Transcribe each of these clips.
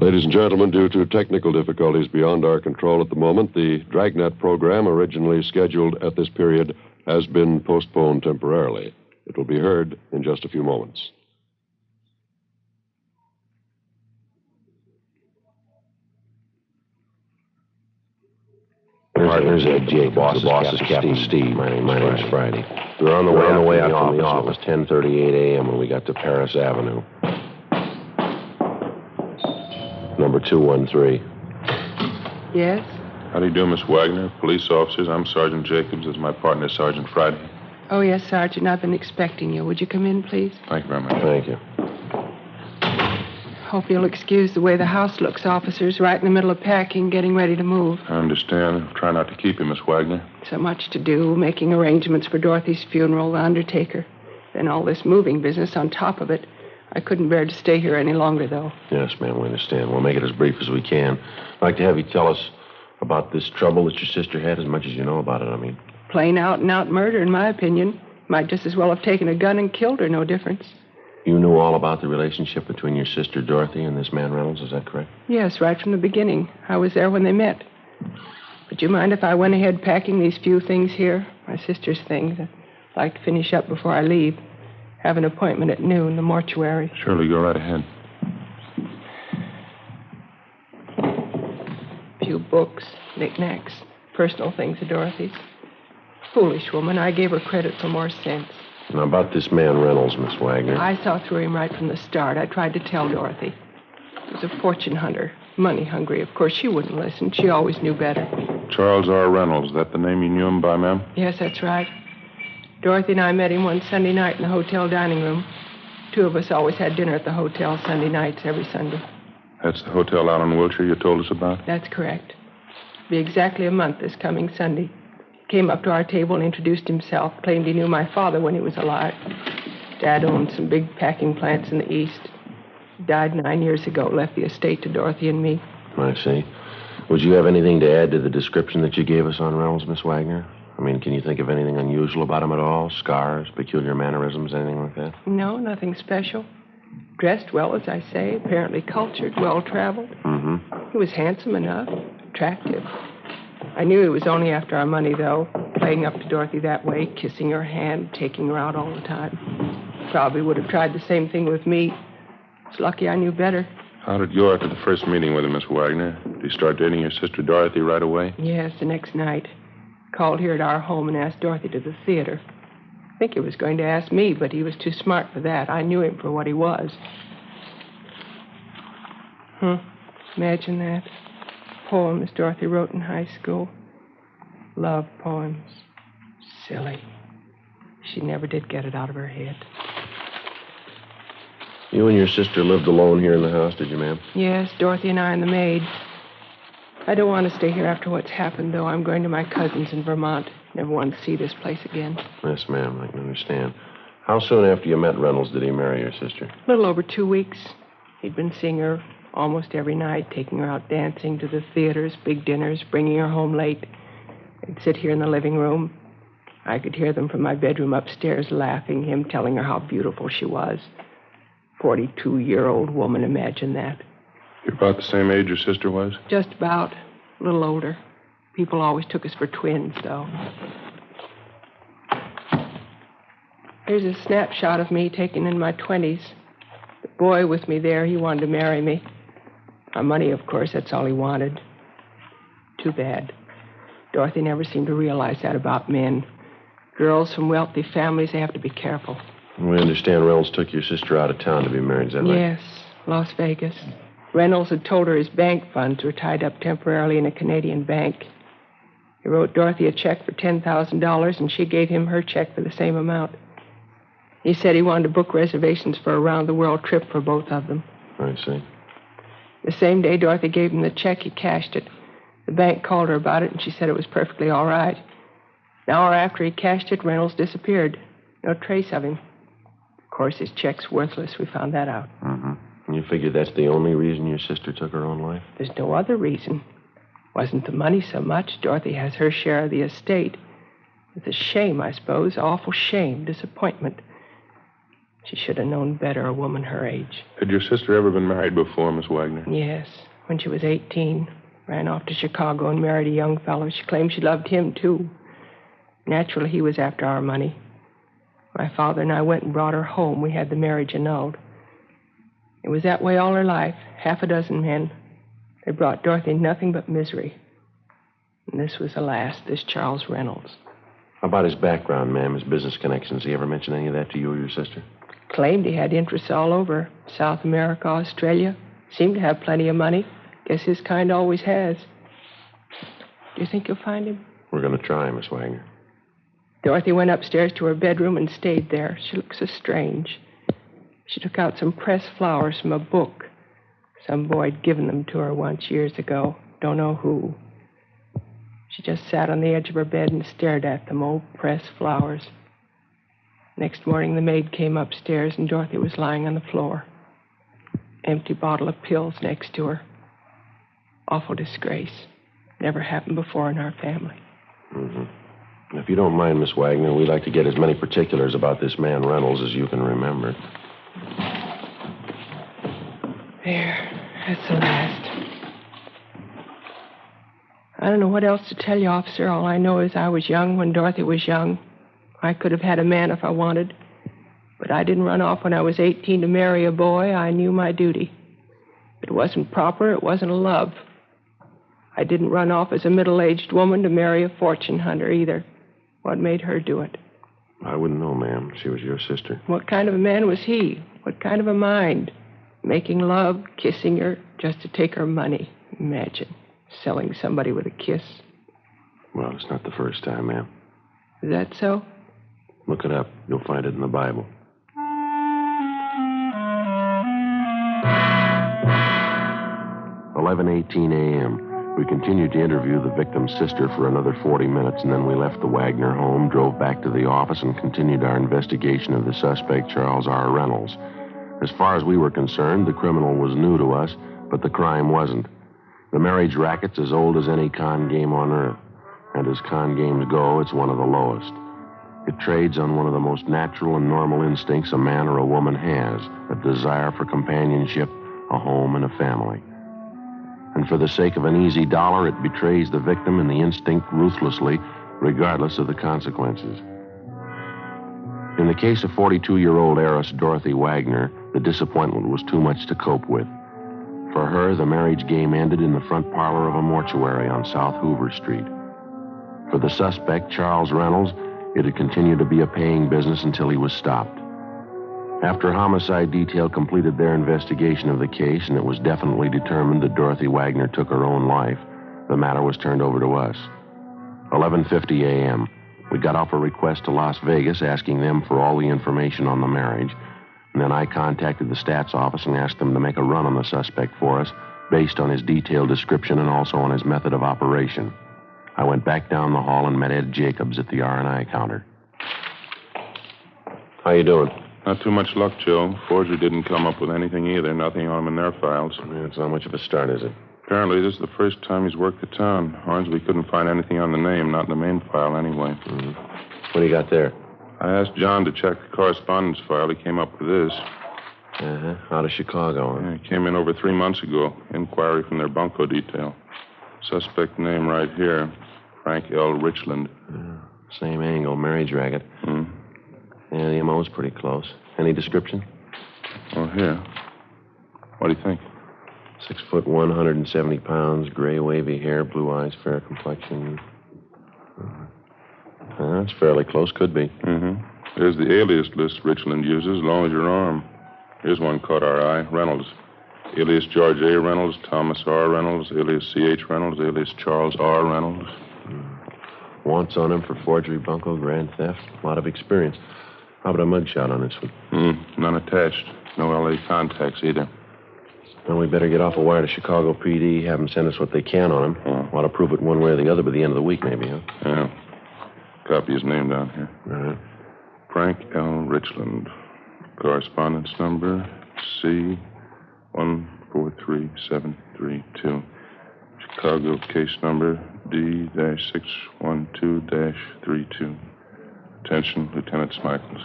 Ladies and gentlemen, due to technical difficulties beyond our control at the moment, the Dragnet program, originally scheduled at this period, has been postponed temporarily. It will be heard in just a few moments. Partners at Jake. The boss is Captain Steve. My name's Friday. We were on the way out from the office. It was 10:38 a.m. when we got to Paris Avenue. Number 213. Yes? How do you do, Miss Wagner? Police officers. I'm Sergeant Jacobs. This is my partner, Sergeant Friday. Oh, yes, Sergeant. I've been expecting you. Would you come in, please? Thank you very much. Thank you. Hope you'll excuse the way the house looks, officers. Right in the middle of packing, getting ready to move. I understand. Try not to keep you, Miss Wagner. So much to do, making arrangements for Dorothy's funeral, the undertaker. Then all this moving business on top of it. I couldn't bear to stay here any longer, though. Yes, ma'am, we understand. We'll make it as brief as we can. I'd like to have you tell us about this trouble that your sister had, as much as you know about it, I mean. Plain out-and-out murder, in my opinion. Might just as well have taken a gun and killed her, no difference. You knew all about the relationship between your sister Dorothy and this man Reynolds, is that correct? Yes, right from the beginning. I was there when they met. Would you mind if I went ahead packing these few things here? My sister's things. I'd like to finish up before I leave. Have an appointment at noon, the mortuary. Surely, go right ahead. A few books, knickknacks, personal things of Dorothy's. Foolish woman. I gave her credit for more sense. Now, about this man Reynolds, Miss Wagner. I saw through him right from the start. I tried to tell Dorothy. He was a fortune hunter, money hungry. Of course, she wouldn't listen. She always knew better. Charles R. Reynolds. Is that the name you knew him by, ma'am? Yes, that's right. Dorothy and I met him one Sunday night in the hotel dining room. Two of us always had dinner at the hotel Sunday nights every Sunday. That's the hotel out on Wilshire you told us about? That's correct. It'll be exactly a month this coming Sunday. Came up to our table and introduced himself. Claimed he knew my father when he was alive. Dad owned some big packing plants in the East. He died 9 years ago. Left the estate to Dorothy and me. I see. Would you have anything to add to the description that you gave us on Reynolds, Miss Wagner? I mean, can you think of anything unusual about him at all? Scars, peculiar mannerisms, anything like that? No, nothing special. Dressed well, as I say. Apparently cultured, well-traveled. Mm-hmm. He was handsome enough. Attractive. I knew he was only after our money, though. Playing up to Dorothy that way, kissing her hand, taking her out all the time. Probably would have tried the same thing with me. It's lucky I knew better. How did you go after the first meeting with him, Miss Wagner? Did you start dating your sister Dorothy right away? Yes, the next night. Called here at our home and asked Dorothy to the theater. I think he was going to ask me, but he was too smart for that. I knew him for what he was. Imagine that. Poems Dorothy wrote in high school. Love poems. Silly. She never did get it out of her head. You and your sister lived alone here in the house, did you, ma'am? Yes, Dorothy and I and the maid. I don't want to stay here after what's happened, though. I'm going to my cousin's in Vermont. Never want to see this place again. Yes, ma'am, I can understand. How soon after you met Reynolds did he marry your sister? A little over 2 weeks. He'd been seeing her almost every night, taking her out dancing, to the theaters, big dinners, bringing her home late. They'd sit here in the living room. I could hear them from my bedroom upstairs laughing, him telling her how beautiful she was. 42-year-old woman, imagine that. You're about the same age your sister was? Just about. A little older. People always took us for twins, though. Here's a snapshot of me taken in my 20s. The boy with me there, he wanted to marry me. My money, of course, that's all he wanted. Too bad. Dorothy never seemed to realize that about men. Girls from wealthy families, they have to be careful. We understand Reynolds took your sister out of town to be married, is that right? Yes, Las Vegas. Reynolds had told her his bank funds were tied up temporarily in a Canadian bank. He wrote Dorothy a check for $10,000, and she gave him her check for the same amount. He said he wanted to book reservations for a round-the-world trip for both of them. I see. The same day Dorothy gave him the check, he cashed it. The bank called her about it, and she said it was perfectly all right. An hour after he cashed it, Reynolds disappeared. No trace of him. Of course, his check's worthless. We found that out. Mm-hmm. And you figure that's the only reason your sister took her own life? There's no other reason. Wasn't the money so much. Dorothy has her share of the estate. It's a shame, I suppose. Awful shame. Disappointment. She should have known better, a woman her age. Had your sister ever been married before, Miss Wagner? Yes, when she was 18. Ran off to Chicago and married a young fellow. She claimed she loved him, too. Naturally, he was after our money. My father and I went and brought her home. We had the marriage annulled. It was that way all her life. 6 men. They brought Dorothy nothing but misery. And this was the last, this Charles Reynolds. How about his background, ma'am, his business connections? He ever mention any of that to you or your sister? Claimed he had interests all over. South America, Australia. Seemed to have plenty of money. Guess his kind always has. Do you think you'll find him? We're going to try, Miss Wagner. Dorothy went upstairs to her bedroom and stayed there. She looked so strange. She took out some pressed flowers from a book. Some boy had given them to her once, years ago. Don't know who. She just sat on the edge of her bed and stared at them, old pressed flowers. Next morning, the maid came upstairs, and Dorothy was lying on the floor. Empty bottle of pills next to her. Awful disgrace. Never happened before in our family. Mm-hmm. If you don't mind, Miss Wagner, we'd like to get as many particulars about this man Reynolds as you can remember. There. That's the last. I don't know what else to tell you, officer. All I know is I was young when Dorothy was young. I could have had a man if I wanted. But I didn't run off when I was 18 to marry a boy. I knew my duty. It wasn't proper. It wasn't a love. I didn't run off as a middle-aged woman to marry a fortune hunter either. What made her do it? I wouldn't know, ma'am. She was your sister. What kind of a man was he? What kind of a mind? Making love, kissing her, just to take her money. Imagine. Selling somebody with a kiss. Well, it's not the first time, ma'am. Is that so? Look it up. You'll find it in the Bible. 11:18 a.m. We continued to interview the victim's sister for another 40 minutes, and then we left the Wagner home, drove back to the office, and continued our investigation of the suspect, Charles R. Reynolds. As far as we were concerned, the criminal was new to us, but the crime wasn't. The marriage racket's as old as any con game on earth, and as con games go, it's one of the lowest. It trades on one of the most natural and normal instincts a man or a woman has, a desire for companionship, a home, and a family. And for the sake of an easy dollar, it betrays the victim and the instinct ruthlessly, regardless of the consequences. In the case of 42-year-old heiress Dorothy Wagner, the disappointment was too much to cope with. For her, the marriage game ended in the front parlor of a mortuary on South Hoover Street. For the suspect, Charles Reynolds, it had continued to be a paying business until he was stopped. After homicide detail completed their investigation of the case and it was definitely determined that Dorothy Wagner took her own life, the matter was turned over to us. 11:50 a.m. We got off a request to Las Vegas asking them for all the information on the marriage, and then I contacted the stats office and asked them to make a run on the suspect for us based on his detailed description and also on his method of operation. I went back down the hall and met Ed Jacobs at the R&I counter. How you doing? Not too much luck, Joe. Forger didn't come up with anything either. Nothing on him in their files. Yeah, it's not much of a start, is it? Apparently, this is the first time he's worked the town. Hornsby couldn't find anything on the name, not in the main file anyway. Mm-hmm. What do you got there? I asked John to check the correspondence file. He came up with this. Uh-huh. Out of Chicago, huh? Yeah, it came in over 3 months ago. Inquiry from their bunco detail. Suspect name right here, Frank L. Richland. Same angle, marriage racket. Yeah, the MO's pretty close. Any description? Oh, here. What do you think? 6'1", 170 pounds, gray wavy hair, blue eyes, fair complexion. That's fairly close, could be. Here's the alias list Richland uses, as long as your arm. Here's one caught our eye. Reynolds. Alias George A. Reynolds, Thomas R. Reynolds, alias C.H. Reynolds, alias Charles R. Reynolds. Wants on him for forgery, bunco, grand theft. A lot of experience. How about a mugshot on this one? None attached. No L.A. contacts either. Well, we better get off a wire to Chicago PD, have them send us what they can on him. Ought to prove it one way or the other by the end of the week, maybe, huh? Yeah. Copy his name down here. All right. Frank L. Richland. Correspondence number C143732. Chicago case number D-612-32. Attention, Lieutenant Smichaels.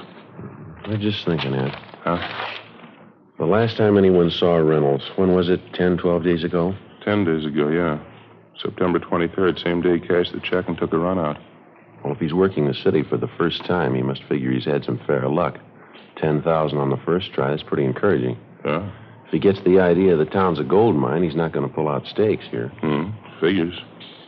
I'm just thinking, Ed. Huh? The last time anyone saw Reynolds, when was it? 10, 12 days ago? 10 days ago, yeah. September 23rd, same day he cashed the check and took a run out. Well, if he's working the city for the first time, he must figure he's had some fair luck. 10,000 on the first try, that's pretty encouraging. Yeah? If he gets the idea the town's a gold mine, he's not going to pull out stakes here. Figures.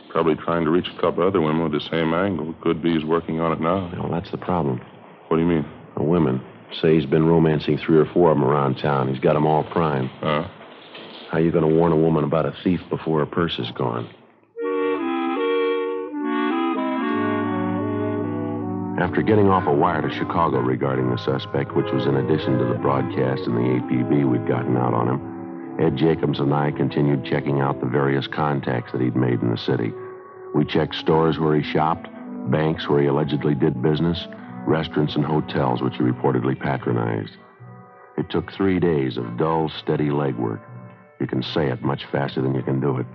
Probably trying to reach a couple other women with the same angle. Could be he's working on it now. Well, that's the problem. What do you mean? The women. Say he's been romancing 3 or 4 of them around town. He's got them all primed. Huh? How you going to warn a woman about a thief before her purse is gone? After getting off a wire to Chicago regarding the suspect, which was in addition to the broadcast and the APB we'd gotten out on him, Ed Jacobs and I continued checking out the various contacts that he'd made in the city. We checked stores where he shopped, banks where he allegedly did business, restaurants and hotels which he reportedly patronized. It took 3 days of dull, steady legwork. You can say it much faster than you can do it.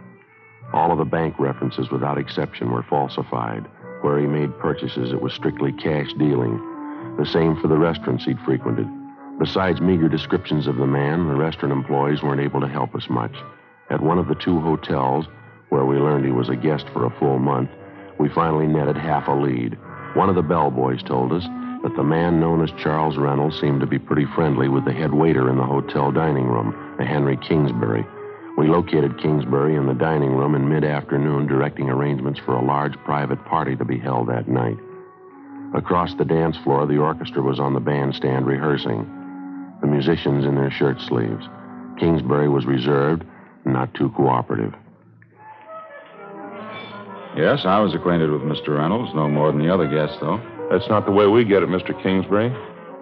All of the bank references, without exception, were falsified. Where he made purchases, it was strictly cash dealing. The same for the restaurants he'd frequented. Besides meager descriptions of the man, the restaurant employees weren't able to help us much. At one of the 2 hotels, where we learned he was a guest for a full month, we finally netted half a lead. One of the bellboys told us that the man known as Charles Reynolds seemed to be pretty friendly with the head waiter in the hotel dining room, a Henry Kingsbury. We located Kingsbury in the dining room in mid-afternoon, directing arrangements for a large private party to be held that night. Across the dance floor, the orchestra was on the bandstand rehearsing, the musicians in their shirt sleeves. Kingsbury was reserved and not too cooperative. Yes, I was acquainted with Mr. Reynolds, no more than the other guests, though. That's not the way we get it, Mr. Kingsbury.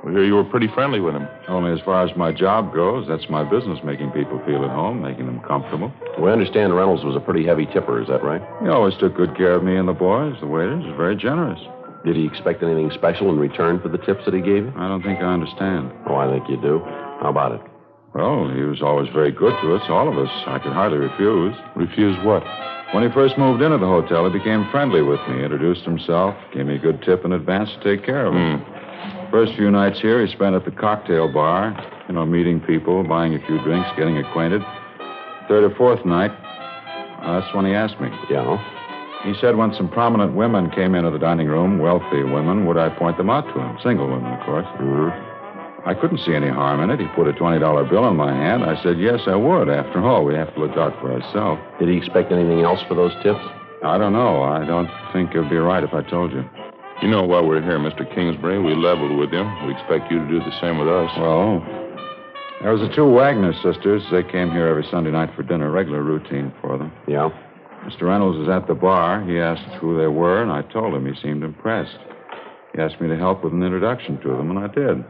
We hear you were pretty friendly with him. Only as far as my job goes, that's my business, making people feel at home, making them comfortable. We understand Reynolds was a pretty heavy tipper, is that right? He always took good care of me and the boys. The waiters was very generous. Did he expect anything special in return for the tips that he gave you? I don't think I understand. Oh, I think you do. How about it? Well, he was always very good to us, all of us. I could hardly refuse. Refuse what? When he first moved into the hotel, he became friendly with me, introduced himself, gave me a good tip in advance to take care of him. First few nights here, he spent at the cocktail bar, meeting people, buying a few drinks, getting acquainted. Third or fourth night, that's when he asked me. Yeah? He said when some prominent women came into the dining room, wealthy women, would I point them out to him? Single women, of course. I couldn't see any harm in it. He put a $20 bill in my hand. I said, yes, I would. After all, we have to look out for ourselves. Did he expect anything else for those tips? I don't know. I don't think it would be right if I told you. You know, while we're here, Mr. Kingsbury, we leveled with him. We expect you to do the same with us. Well, there was the 2 Wagner sisters. They came here every Sunday night for dinner, regular routine for them. Yeah? Mr. Reynolds was at the bar. He asked who they were, and I told him. He seemed impressed. He asked me to help with an introduction to them, and I did.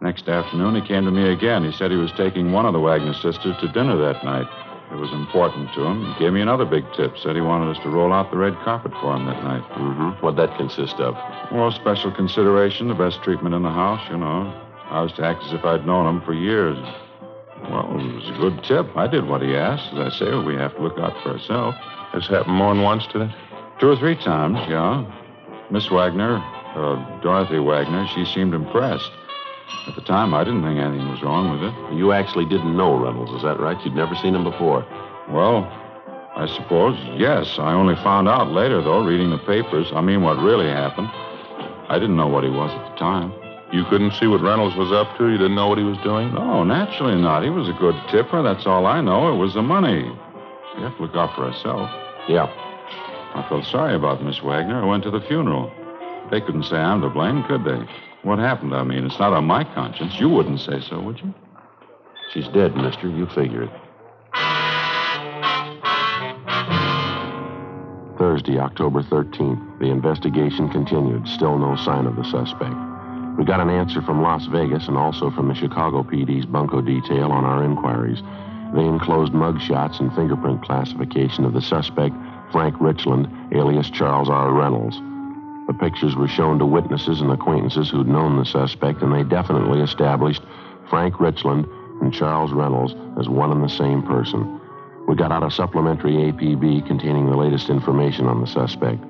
Next afternoon, he came to me again. He said he was taking one of the Wagner sisters to dinner that night. It was important to him. He gave me another big tip, said he wanted us to roll out the red carpet for him that night. What'd that consist of? Well, special consideration, the best treatment in the house, I was to act as if I'd known him for years. Well, it was a good tip. I did what he asked. As I say, we have to look out for ourselves. Has happened more than once today? 2 or 3 times, yeah. Miss Wagner, Dorothy Wagner, she seemed impressed. At the time, I didn't think anything was wrong with it. You actually didn't know Reynolds, is that right? You'd never seen him before. Well, I suppose, yes. I only found out later, though, reading the papers. I mean, what really happened. I didn't know what he was at the time. You couldn't see what Reynolds was up to? You didn't know what he was doing? No, naturally not. He was a good tipper. That's all I know. It was the money. We have to look out for ourselves. Yeah. I felt sorry about Miss Wagner. I went to the funeral. They couldn't say I'm to blame, could they? What happened? I mean, it's not on my conscience. You wouldn't say so, would you? She's dead, mister. You figure it. Thursday, October 13th. The investigation continued. Still no sign of the suspect. We got an answer from Las Vegas and also from the Chicago PD's bunco detail on our inquiries. They enclosed mugshots and fingerprint classification of the suspect, Frank Richland, alias Charles R. Reynolds. The pictures were shown to witnesses and acquaintances who'd known the suspect, and they definitely established Frank Richland and Charles Reynolds as one and the same person. We got out a supplementary APB containing the latest information on the suspect.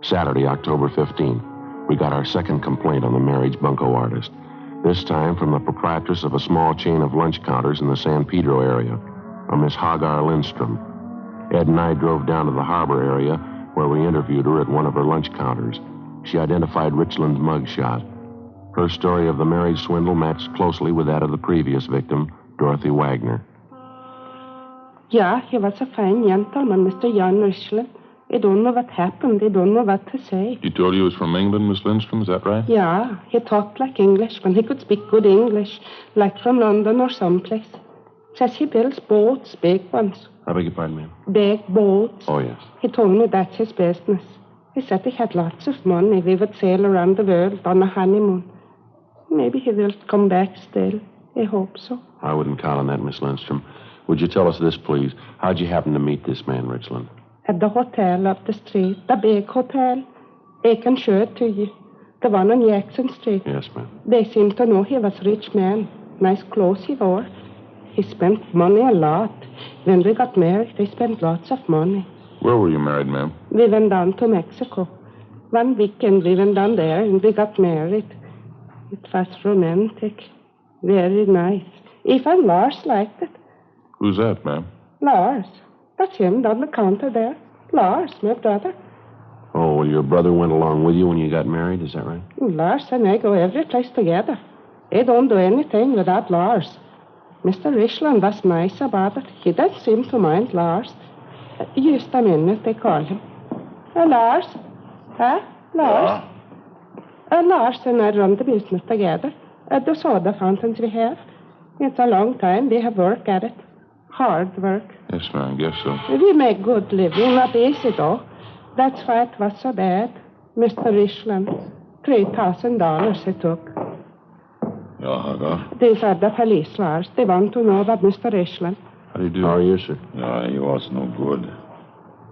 Saturday, October 15th, we got our second complaint on the marriage bunco artist. This time from the proprietress of a small chain of lunch counters in the San Pedro area, a Miss Hagar Lindstrom. Ed and I drove down to the harbor area where we interviewed her at one of her lunch counters. She identified Richland's mugshot. Her story of the marriage swindle matched closely with that of the previous victim, Dorothy Wagner. Yeah, he was a fine gentleman, Mr. Jan Richland. I don't know what happened. I don't know what to say. He told you he was from England, Miss Lindstrom, is that right? Yeah, he talked like Englishman. He could speak good English, like from London or someplace. Says he builds boats, big ones. I beg your pardon, ma'am? Big boats. Oh, yes. He told me that's his business. He said he had lots of money. We would sail around the world on a honeymoon. Maybe he will come back still. I hope so. I wouldn't count on that, Miss Lindstrom. Would you tell us this, please? How'd you happen to meet this man, Richland? At the hotel up the street, the big hotel. I can show it to you. The one on Jackson Street. Yes, ma'am. They seemed to know he was a rich man. Nice clothes he wore. He spent money a lot. When we got married, we spent lots of money. Where were you married, ma'am? We went down to Mexico. One weekend we went down there and we got married. It was romantic. Very nice. Even Lars liked it. Who's that, ma'am? Lars. That's him down the counter there. Lars, my brother. Oh, well, your brother went along with you when you got married, is that right? Lars and I go every place together. I don't do anything without Lars. Mr. Richland was nice about it. He didn't seem to mind Lars. Just a minute, they call him. Lars? Huh? Lars? Lars and I run the business together. The soda fountains we have. It's a long time. We have work at it. Hard work. Yes, ma'am, I guess so. We make good living. Not easy, though. That's why it was so bad. Mr. Richland. $3,000 he took. Ja, Hagar. These are the police, Lars. They want to know about Mr. Richland. How do you do? How are you, sir? Yeah, he was no good.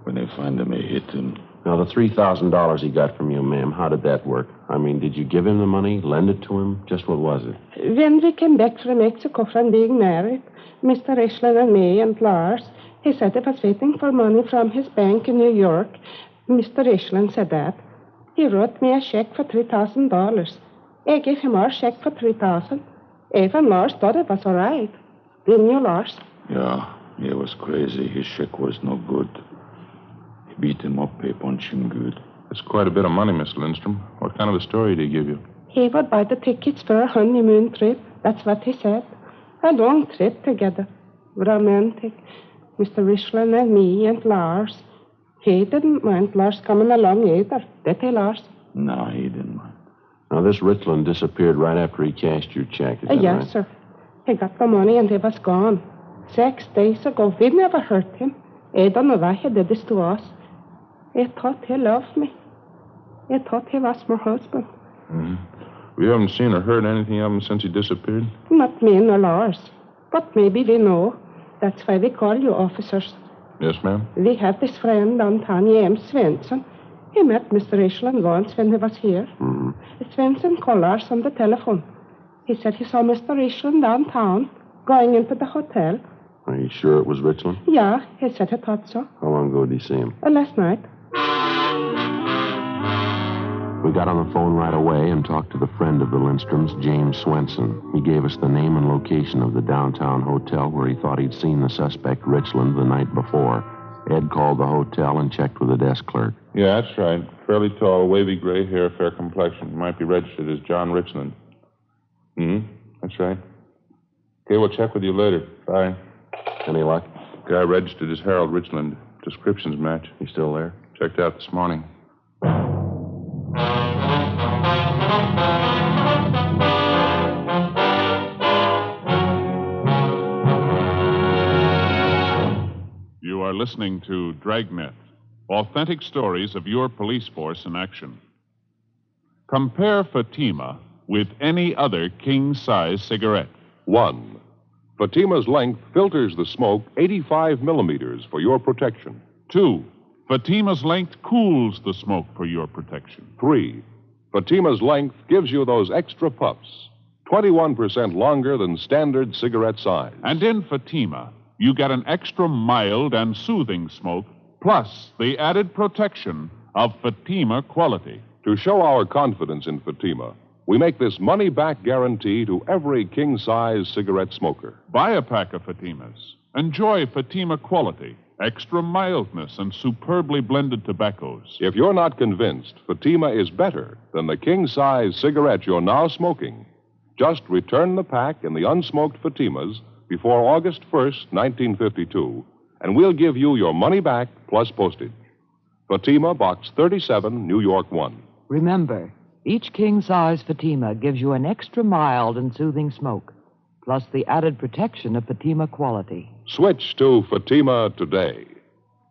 When they find him, they hit him. Now, the $3,000 he got from you, ma'am, how did that work? I mean, did you give him the money, lend it to him? Just what was it? When we came back from Mexico from being married, Mr. Richland and me and Lars, he said he was waiting for money from his bank in New York. Mr. Richland said that. He wrote me a check for $3,000. I gave him our check for $3,000. Even Lars thought it was all right. Didn't you, Lars? Yeah, he was crazy. His check was no good. He beat him up, he punched him good. That's quite a bit of money, Miss Lindstrom. What kind of a story did he give you? He would buy the tickets for a honeymoon trip. That's what he said. A long trip together. Romantic. Mr. Richland and me and Lars. He didn't mind Lars coming along either. Did he, Lars? No, he didn't mind. Now, this Richland disappeared right after he cashed your check, is that Yes, right? sir. He got the money and he was gone. 6 days ago. We never hurt him. I don't know why he did this to us. I thought he loved me. I thought he was my husband. Mm-hmm. We haven't seen or heard anything of him since he disappeared? Not me nor Lars. But maybe we know. That's why we call you officers. Yes, ma'am? We have this friend downtown, James Svensson. He met Mr. Richland once when he was here. Mm-hmm. Svensson called Lars on the telephone. He said he saw Mr. Richland downtown, going into the hotel. Are you sure it was Richland? Yeah, he said he thought so. How long ago did he see him? Last night. We got on the phone right away and talked to the friend of the Lindstroms, James Swenson. He gave us the name and location of the downtown hotel where he thought he'd seen the suspect, Richland, the night before. Ed called the hotel and checked with the desk clerk. Yeah, that's right. Fairly tall, wavy gray hair, fair complexion. Might be registered as John Richland. That's right. Okay, we'll check with you later. Bye. Any luck? Guy registered as Harold Richland. Descriptions match. He's still there? Checked out this morning. You are listening to Dragnet, authentic stories of your police force in action. Compare Fatima with any other king-size cigarette. 1. Fatima's length filters the smoke 85 millimeters for your protection. 2. Fatima's length cools the smoke for your protection. 3. Fatima's length gives you those extra puffs, 21% longer than standard cigarette size. And in Fatima, you get an extra mild and soothing smoke, plus the added protection of Fatima quality. To show our confidence in Fatima, We make this money-back guarantee to every king-size cigarette smoker. Buy a pack of Fatimas. Enjoy Fatima quality, extra mildness, and superbly blended tobaccos. If you're not convinced Fatima is better than the king-size cigarette you're now smoking, just return the pack in the unsmoked Fatimas before August 1st, 1952, and we'll give you your money back plus postage. Fatima, Box 37, New York 1. Remember, each king-size Fatima gives you an extra mild and soothing smoke, plus the added protection of Fatima quality. Switch to Fatima today.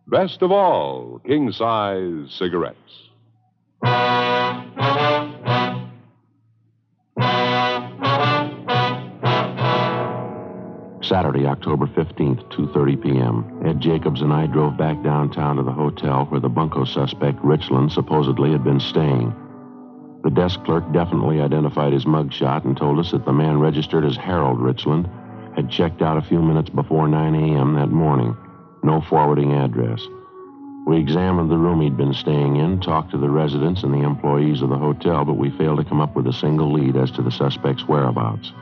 Best of all, king-size cigarettes. Saturday, October 15th, 2:30 p.m. Ed Jacobs and I drove back downtown to the hotel where the bunco suspect, Richland, supposedly had been staying. The desk clerk definitely identified his mugshot and told us that the man registered as Harold Richland had checked out a few minutes before 9 a.m. that morning. No forwarding address. We examined the room he'd been staying in, talked to the residents and the employees of the hotel, but we failed to come up with a single lead as to the suspect's whereabouts.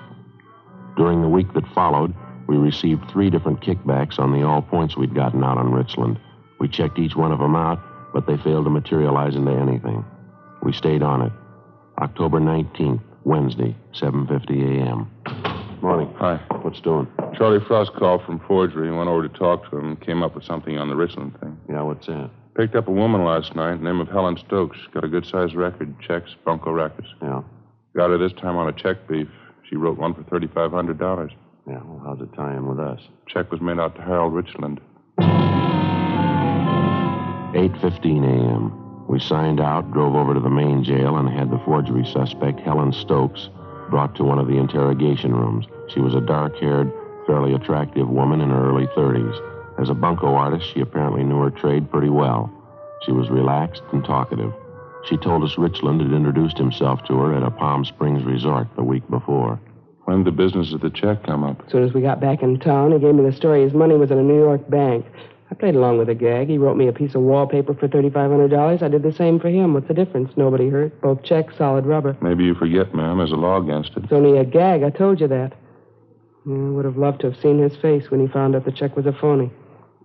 During the week that followed, we received 3 different kickbacks on the all points we'd gotten out on Richland. We checked each one of them out, but they failed to materialize into anything. We stayed on it. October 19th, Wednesday, 7:50 a.m. Morning. Hi. What's doing? Charlie Frost called from forgery and went over to talk to him and came up with something on the Richland thing. Yeah, what's that? Picked up a woman last night, name of Helen Stokes. Got a good-sized record, checks, bunco rackets. Yeah. Got her this time on a check beef. She wrote one for $3,500. Yeah, well, how's it tie in with us? Check was made out to Harold Richland. 8:15 a.m. We signed out, drove over to the main jail, and had the forgery suspect, Helen Stokes, brought to one of the interrogation rooms. She was a dark-haired, fairly attractive woman in her early 30s. As a bunco artist, she apparently knew her trade pretty well. She was relaxed and talkative. She told us Richland had introduced himself to her at a Palm Springs resort the week before. When did the business of the check come up? As soon as we got back in town, he gave me the story his money was in a New York bank. I played along with the gag. He wrote me a piece of wallpaper for $3,500. I did the same for him. What's the difference? Nobody hurt. Both checks, solid rubber. Maybe you forget, ma'am. There's a law against it. It's only a gag. I told you that. I would have loved to have seen his face when he found out the check was a phony.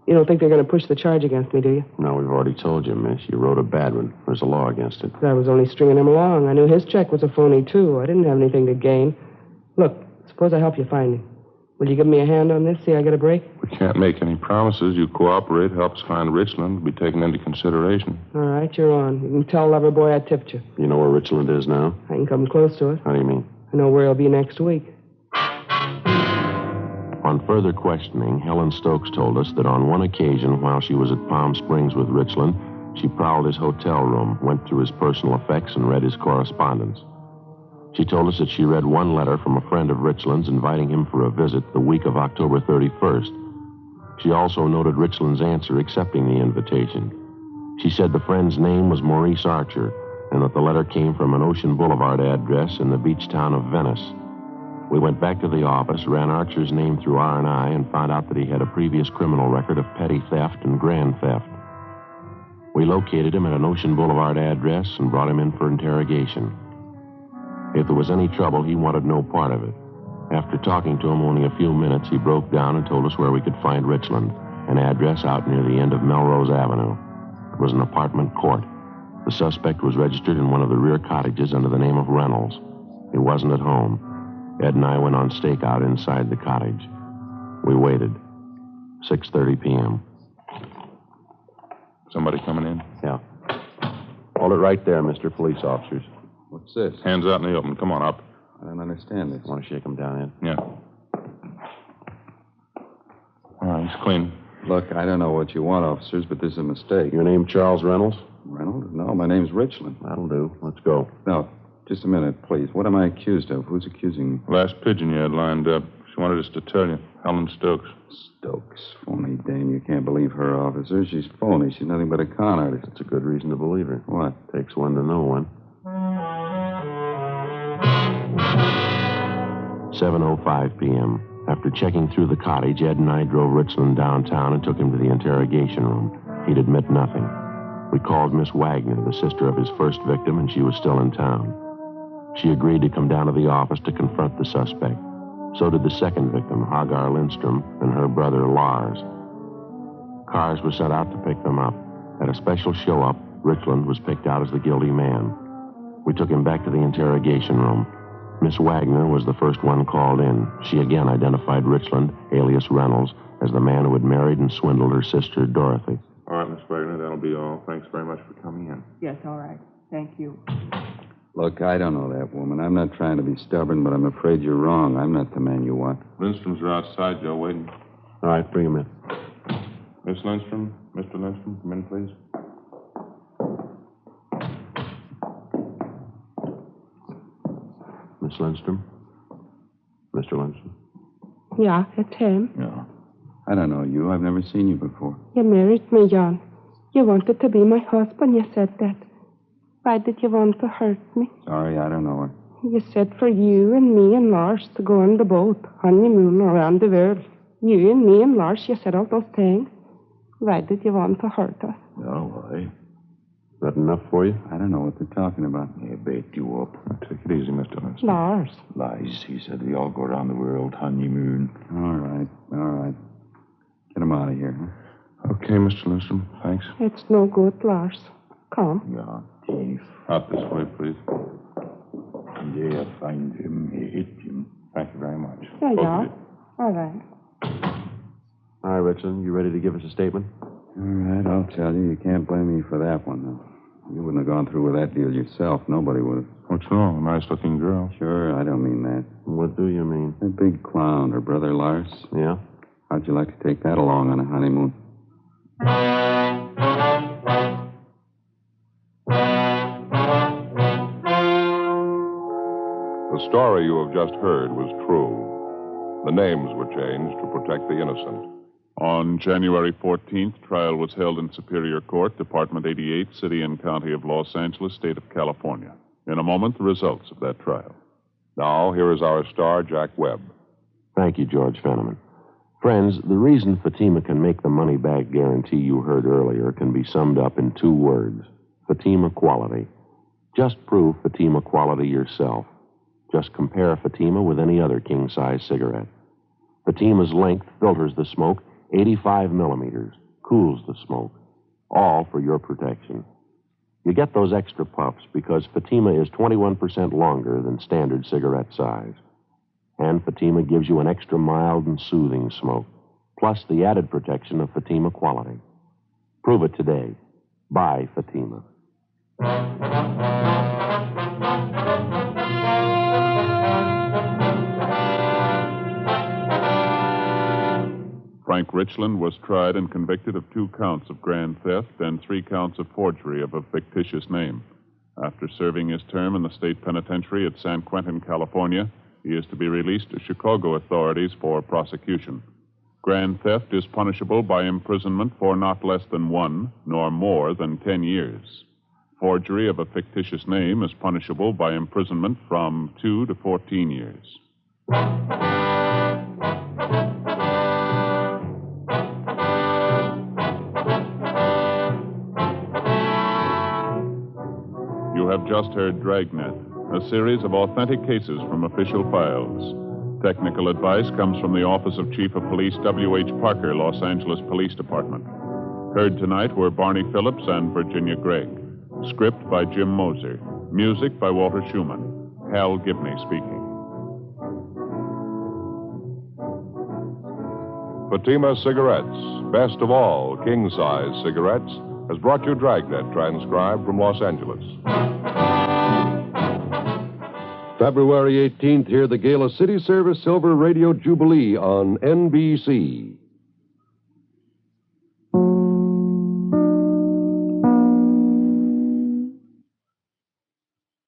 You don't think they're going to push the charge against me, do you? No, we've already told you, miss. You wrote a bad one. There's a law against it. I was only stringing him along. I knew his check was a phony, too. I didn't have anything to gain. Look, suppose I help you find him. Will you give me a hand on this? See I get a break? We can't make any promises. You cooperate, help us find Richland, be taken into consideration. All right, you're on. You can tell Loverboy I tipped you. You know where Richland is now? I can come close to it. How do you mean? I know where he'll be next week. On further questioning, Helen Stokes told us that on one occasion while she was at Palm Springs with Richland, she prowled his hotel room, went through his personal effects, and read his correspondence. She told us that she read one letter from a friend of Richland's inviting him for a visit the week of October 31st. She also noted Richland's answer accepting the invitation. She said the friend's name was Maurice Archer and that the letter came from an Ocean Boulevard address in the beach town of Venice. We went back to the office, ran Archer's name through R&I, and found out that he had a previous criminal record of petty theft and grand theft. We located him at an Ocean Boulevard address and brought him in for interrogation. If there was any trouble, he wanted no part of it. After talking to him only a few minutes, he broke down and told us where we could find Richland, an address out near the end of Melrose Avenue. It was an apartment court. The suspect was registered in one of the rear cottages under the name of Reynolds. He wasn't at home. Ed and I went on stakeout inside the cottage. We waited. 6:30 p.m. Somebody coming in? Yeah. Hold it right there, Mr. Police Officers. What's this? Hands out in the open. Come on up. I don't understand this. Want to shake him down, Ed? Yeah. All right, he's clean. Look, I don't know what you want, officers, but this is a mistake. Your name Charles Reynolds? Reynolds? No, my name's Richland. That'll do. Let's go. No, just a minute, please. What am I accused of? Who's accusing me? Last pigeon you had lined up. She wanted us to tell you. Helen Stokes. Stokes. Phony dame. You can't believe her, officer. She's phony. She's nothing but a con artist. That's a good reason to believe her. What? Takes one to know one. 7:05 p.m. After checking through the cottage, Ed and I drove Richland downtown and took him to the interrogation room. He'd admit nothing. We called Miss Wagner, the sister of his first victim, and she was still in town. She agreed to come down to the office to confront the suspect. So did the second victim, Hagar Lindstrom, and her brother, Lars. Cars were sent out to pick them up. At a special show-up, Richland was picked out as the guilty man. We took him back to the interrogation room. Miss Wagner was the first one called in. She again identified Richland, alias Reynolds, as the man who had married and swindled her sister, Dorothy. All right, Miss Wagner, that'll be all. Thanks very much for coming in. Yes, all right. Thank you. Look, I don't know that woman. I'm not trying to be stubborn, but I'm afraid you're wrong. I'm not the man you want. Lindstrom's are outside, Joe, waiting. All right, bring him in. Miss Lindstrom, Mr. Lindstrom, come in, please. Miss Lindstrom? Mr. Lindstrom? Yeah, it's him. Yeah. I don't know you. I've never seen you before. You married me, John. You wanted to be my husband, you said that. Why did you want to hurt me? Sorry, I don't know her. You said for you and me and Lars to go on the boat, honeymoon around the world. You and me and Lars, you said all those things. Why did you want to hurt us? Oh, why? Is that enough for you? I don't know what they're talking about. He bait you up. Take it easy, Mr. Lindstrom. Lars. Lies. He said we all go around the world honeymoon. All right. Get him out of here, huh? Okay, Mr. Lindstrom, thanks. It's no good, Lars. Come. Yeah, thief. Out this way, please. There, find him. Hit him. Thank you very much. Yeah, Both yeah. of you. All right. All right, Richland, you ready to give us a statement? All right, I'll tell you. You can't blame me for that one, though. You wouldn't have gone through with that deal yourself. Nobody would have. What's wrong? Nice-looking girl. Sure, I don't mean that. What do you mean? That big clown, her brother Lars. Yeah? How'd you like to take that along on a honeymoon? The story you have just heard was true. The names were changed to protect the innocent. On January 14th, trial was held in Superior Court, Department 88, City and County of Los Angeles, State of California. In a moment, the results of that trial. Now, here is our star, Jack Webb. Thank you, George Fenneman. Friends, the reason Fatima can make the money-back guarantee you heard earlier can be summed up in 2 words. Fatima quality. Just prove Fatima quality yourself. Just compare Fatima with any other king-size cigarette. Fatima's length filters the smoke 85 millimeters, cools the smoke, all for your protection. You get those extra puffs because Fatima is 21% longer than standard cigarette size. And Fatima gives you an extra mild and soothing smoke, plus the added protection of Fatima quality. Prove it today. Buy Fatima. Frank Richland was tried and convicted of 2 counts of grand theft and 3 counts of forgery of a fictitious name. After serving his term in the state penitentiary at San Quentin, California, he is to be released to Chicago authorities for prosecution. Grand theft is punishable by imprisonment for not less than 1 nor more than 10 years. Forgery of a fictitious name is punishable by imprisonment from 2 to 14 years. You have just heard Dragnet, a series of authentic cases from official files. Technical advice comes from the Office of Chief of Police W.H. Parker, Los Angeles Police Department. Heard tonight were Barney Phillips and Virginia Gregg. Script by Jim Moser. Music by Walter Schumann. Hal Gibney speaking. Fatima Cigarettes, best of all king-size cigarettes, has brought you Dragnet, transcribed from Los Angeles. February 18th, hear the Gala City Service Silver Radio Jubilee on NBC.